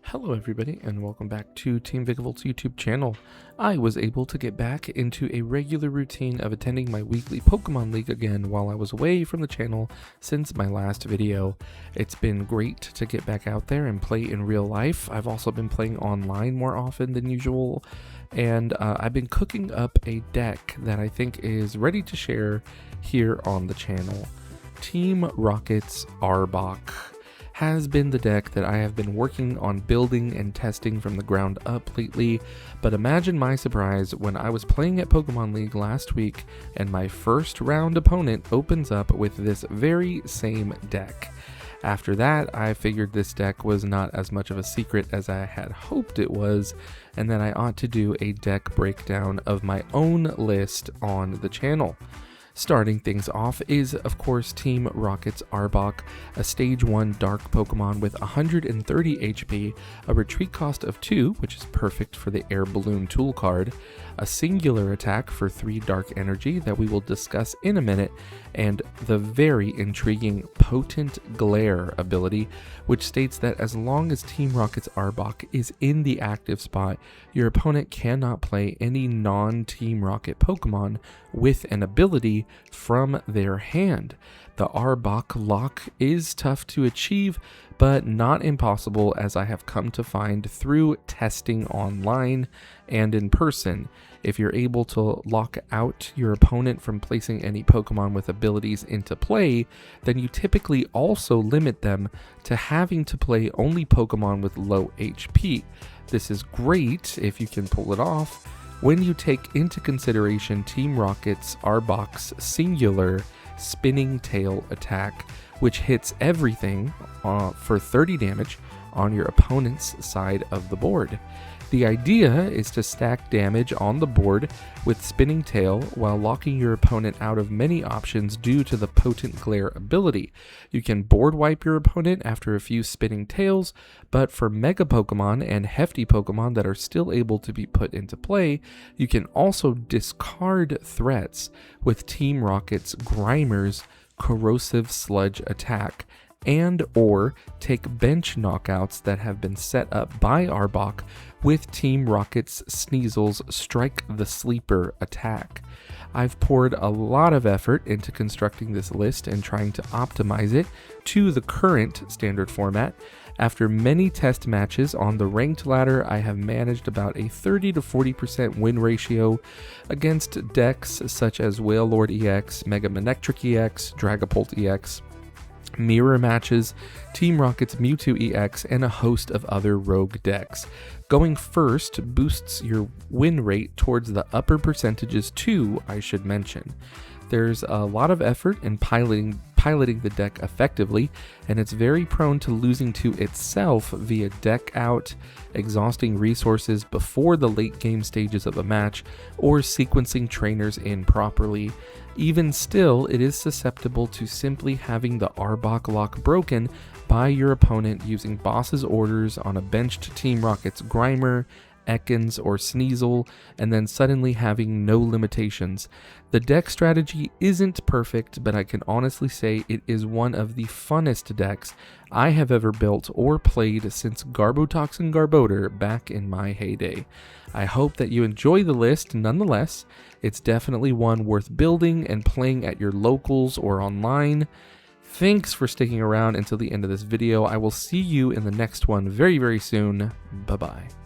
Hello everybody and welcome back to Team Vikavolt's YouTube channel. I was able to get back into a regular routine of attending my weekly Pokemon League again while I was away from the channel since my last video. It's been great to get back out there and play in real life. I've also been playing online more often than usual, and I've been cooking up a deck that I think is ready to share here on the channel. Team Rocket's Arbok has been the deck that I have been working on building and testing from the ground up lately, but imagine my surprise when I was playing at Pokemon League last week and my first round opponent opens up with this very same deck. After that, I figured this deck was not as much of a secret as I had hoped it was, and that I ought to do a deck breakdown of my own list on the channel. Starting things off is, of course, Team Rocket's Arbok, a Stage 1 Dark Pokemon with 130 HP, a retreat cost of 2, which is perfect for the Air Balloon tool card, a singular attack for 3 Dark Energy that we will discuss in a minute, and the very intriguing Potent Glare ability, which states that as long as Team Rocket's Arbok is in the active spot, your opponent cannot play any non-Team Rocket Pokemon with an ability from their hand. The Arbok lock is tough to achieve, but not impossible, as I have come to find through testing online and in person. If you're able to lock out your opponent from placing any Pokemon with abilities into play, then you typically also limit them to having to play only Pokemon with low HP. This is great if you can pull it off when you take into consideration Team Rocket's Arbok's singular Spinning Tail attack, which hits everything for 30 damage on your opponent's side of the board. The idea is to stack damage on the board with Spinning Tail while locking your opponent out of many options due to the Potent Glare ability. You can board wipe your opponent after a few Spinning Tails, but for Mega Pokemon and Hefty Pokemon that are still able to be put into play, you can also discard threats with Team Rocket's Grimer's Corrosive Sludge attack, and or take bench knockouts that have been set up by Arbok with Team Rocket's Sneasel's Strike the Sleeper attack. I've poured a lot of effort into constructing this list and trying to optimize it to the current standard format. After many test matches on the ranked ladder, I have managed about a 30 to 40% win ratio against decks such as Wailord EX, Mega Manectric EX, Dragapult EX, mirror matches, Team Rocket's Mewtwo EX, and a host of other rogue decks. Going first boosts your win rate towards the upper percentages too, I should mention. There's a lot of effort in piloting the deck effectively, and it's very prone to losing to itself via deck out, exhausting resources before the late game stages of a match, or sequencing trainers in properly. Even still, it is susceptible to simply having the Arbok lock broken by your opponent using boss's orders on a benched Team Rocket's Grimer, Ekans, or Sneasel, and then suddenly having no limitations. The deck strategy isn't perfect, but I can honestly say it is one of the funnest decks I have ever built or played since Garbotox and Garbodor back in my heyday. I hope that you enjoy the list nonetheless. It's definitely one worth building and playing at your locals or online. Thanks for sticking around until the end of this video. I will see you in the next one very, very soon. Bye-bye.